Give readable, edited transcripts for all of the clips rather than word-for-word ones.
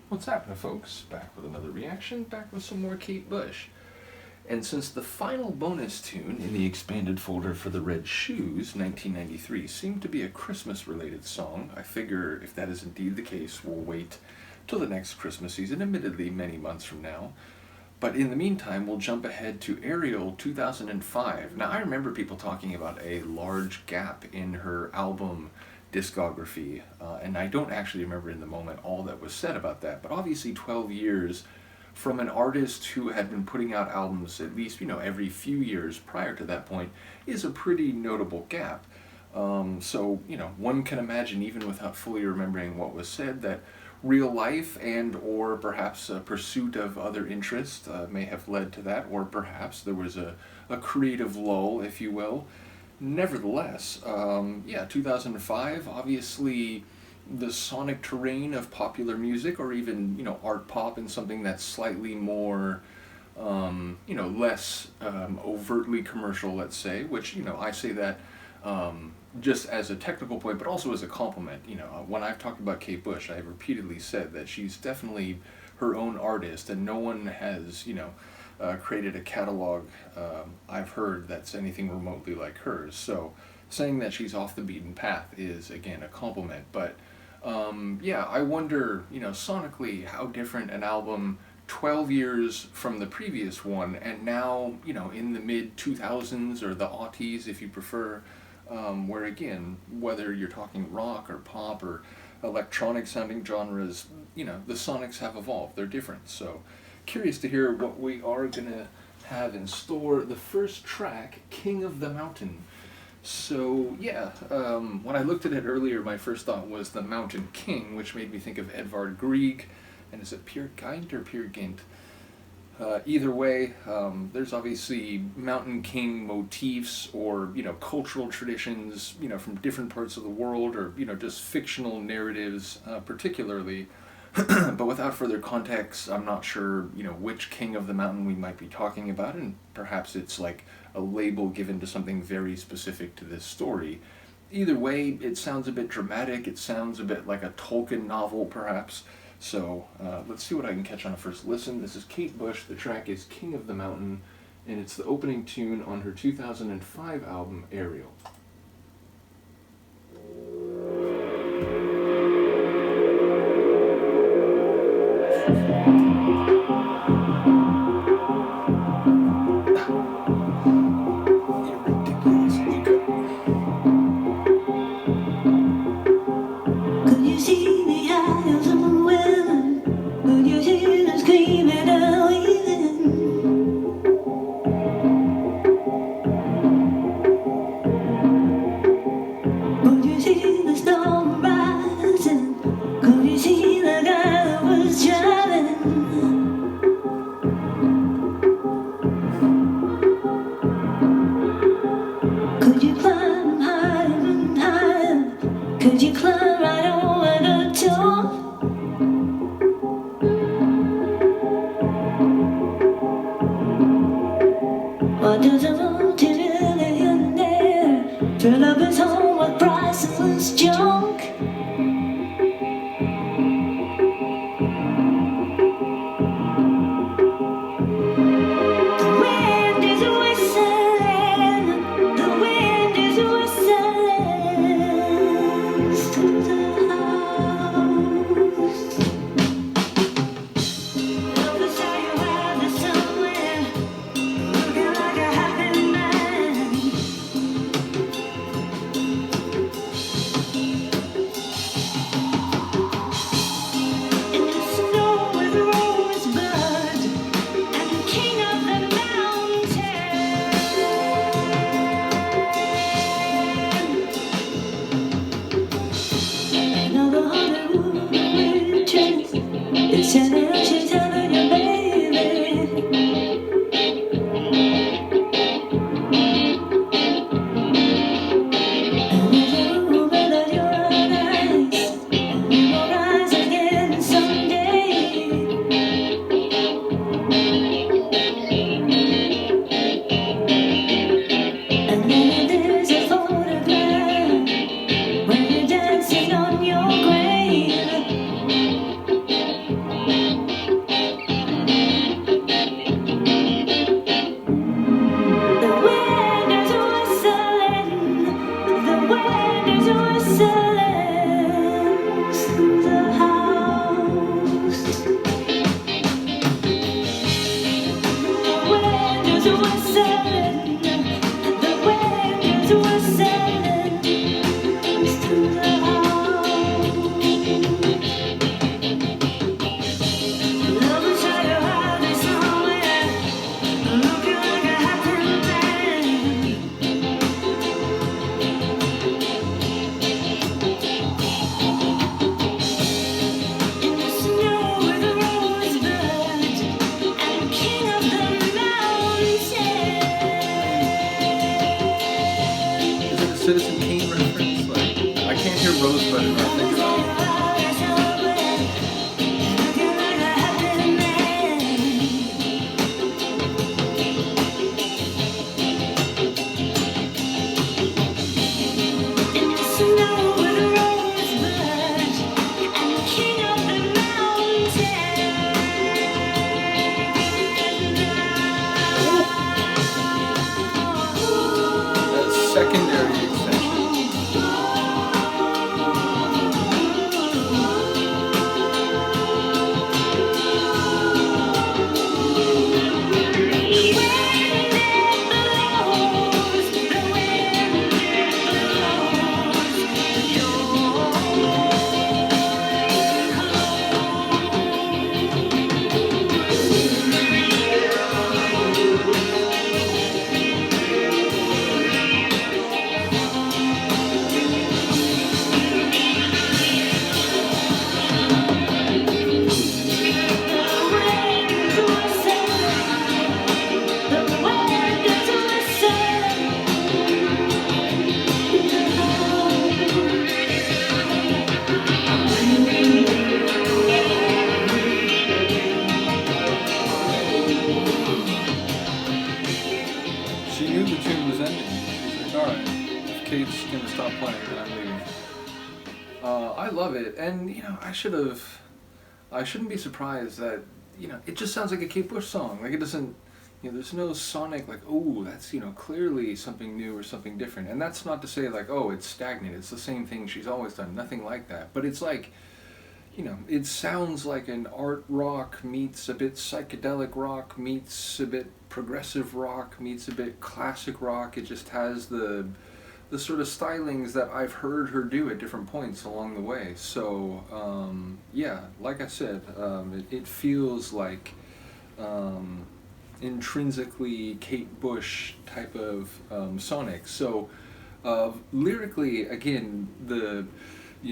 What's happening, folks? Back with another reaction, back with some more Kate Bush. And since the final bonus tune in the expanded folder for the Red Shoes, 1993, seemed to be a Christmas-related song, I figure if that is indeed the case, we'll wait till the next Christmas season, admittedly many months from now. But in the meantime, we'll jump ahead to Ariel 2005. Now, I remember people talking about a large gap in her album discography, and I don't actually remember in the moment all that was said about that, but obviously 12 years from an artist who had been putting out albums at least, every few years prior to that point is a pretty notable gap. So, one can imagine, even without fully remembering what was said, that real life and or perhaps a pursuit of other interest may have led to that, or perhaps there was a creative lull, if you will. Nevertheless, 2005, obviously the sonic terrain of popular music, or even, art pop, and something that's slightly more, less overtly commercial, let's say, which, I say that just as a technical point, but also as a compliment. When I've talked about Kate Bush, I've repeatedly said that she's definitely her own artist, and no one has, created a catalog I've heard that's anything remotely like hers. So saying that she's off the beaten path is, again, a compliment. But I wonder, sonically, how different an album 12 years from the previous one, and now, in the mid-2000s or the aughties, if you prefer, where, again, whether you're talking rock or pop or electronic sounding genres, the sonics have evolved. They're different. So curious to hear what we are going to have in store. The first track, King of the Mountain. So, when I looked at it earlier, my first thought was the Mountain King, which made me think of Edvard Grieg. And is it Peer Gynt or Peer Gynt? Either way, there's obviously Mountain King motifs or, cultural traditions, from different parts of the world, or, just fictional narratives, particularly. But without further context, I'm not sure, which King of the Mountain we might be talking about, and perhaps it's like a label given to something very specific to this story. Either way, it sounds a bit dramatic, it sounds a bit like a Tolkien novel, perhaps. So let's see what I can catch on a first listen. This is Kate Bush, the track is King of the Mountain, and it's the opening tune on her 2005 album, Ariel. Fill up his home with priceless junk. The wind is whistling, the wind is whistling through the house. Love is how you have it somewhere, looking like a happy man. She's telling you, baby. And if you open up your eyes, and you will rise again someday. And then there's a photograph where you're dancing on your grave. I shouldn't be surprised that, it just sounds like a Kate Bush song. Like, it doesn't, there's no sonic, like, oh, that's, clearly something new or something different. And that's not to say, like, oh, it's stagnant. It's the same thing she's always done. Nothing like that. But it's like, it sounds like an art rock meets a bit psychedelic rock meets a bit progressive rock meets a bit classic rock. It just has the sort of stylings that I've heard her do at different points along the way. So yeah, like I said, it feels like intrinsically Kate Bush type of sonic. So lyrically, again,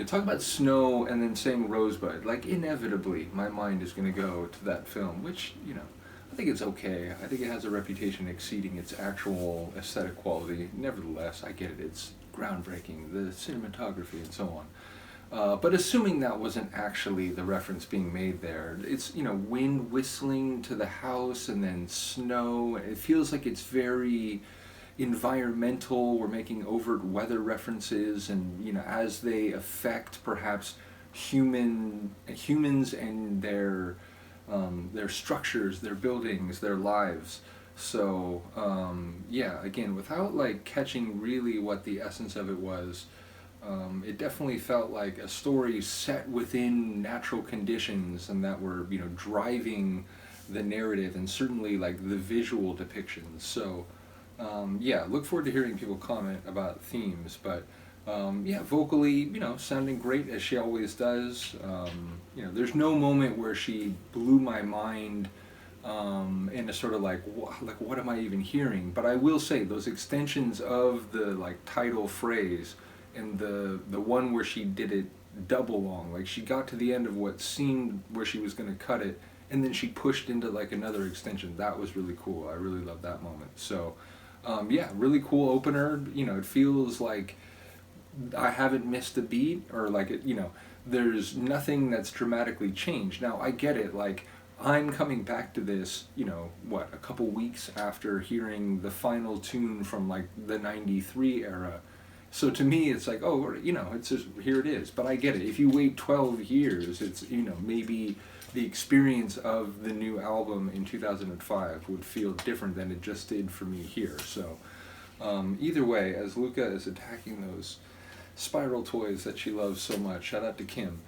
talk about snow and then saying rosebud, like inevitably my mind is going to go to that film, which, I think it's okay. I think it has a reputation exceeding its actual aesthetic quality. Nevertheless, I get it. It's groundbreaking, the cinematography and so on. But assuming that wasn't actually the reference being made there, it's, wind whistling to the house and then snow. It feels like it's very environmental. We're making overt weather references, and as they affect perhaps humans and their structures, their buildings, their lives. So yeah, again, without like catching really what the essence of it was, it definitely felt like a story set within natural conditions and that were driving the narrative and certainly like the visual depictions. So yeah, look forward to hearing people comment about themes, but yeah, vocally, sounding great as she always does. There's no moment where she blew my mind in a sort of like what am I even hearing? But I will say those extensions of the like title phrase and the one where she did it double long, like she got to the end of what seemed where she was going to cut it, and then she pushed into like another extension. That was really cool. I really loved that moment. So yeah, really cool opener. It feels like I haven't missed a beat, or like there's nothing that's dramatically changed. Now I get it, like I'm coming back to this, a couple weeks after hearing the final tune from like the '93 era. So to me it's like, oh, it's just, here it is. But I get it. If you wait 12 years, it's, maybe the experience of the new album in 2005 would feel different than it just did for me here. So either way, as Luca is attacking those spiral toys that she loves so much, shout out to Kim.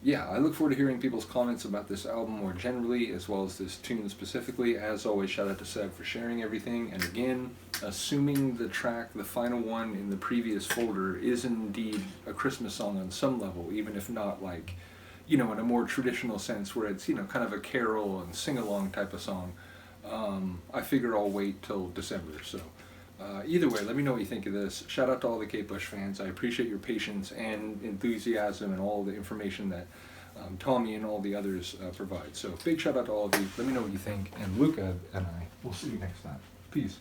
Yeah, I look forward to hearing people's comments about this album more generally, as well as this tune specifically. As always, shout out to Seb for sharing everything. And again, assuming the track, the final one in the previous folder, is indeed a Christmas song on some level, even if not like, in a more traditional sense where it's, kind of a carol and sing-along type of song, I figure I'll wait till December. So either way, let me know what you think of this. Shout out to all the Kate Bush fans. I appreciate your patience and enthusiasm and all the information that Tommy and all the others provide. So big shout out to all of you. Let me know what you think. And Luca and I will see you next time. Peace.